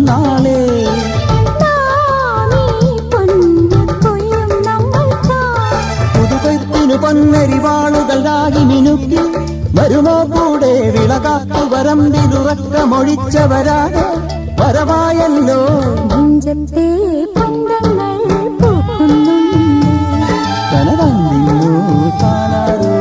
നാളെ. പുതുപെത്തിനു പൊന്നരിവാളുകൾ രാഗി മിനുക്കി വരുമോ കൂടെ വിളകാത്തു വരമ്പിലുറക്കമൊഴിച്ചവരാണ് വരവായല്ലോ. നെഞ്ചത്തെ പന്തങ്ങൾ പൂക്കുന്നുണ്ട് കനകണ്ടിന്നു താനാരോ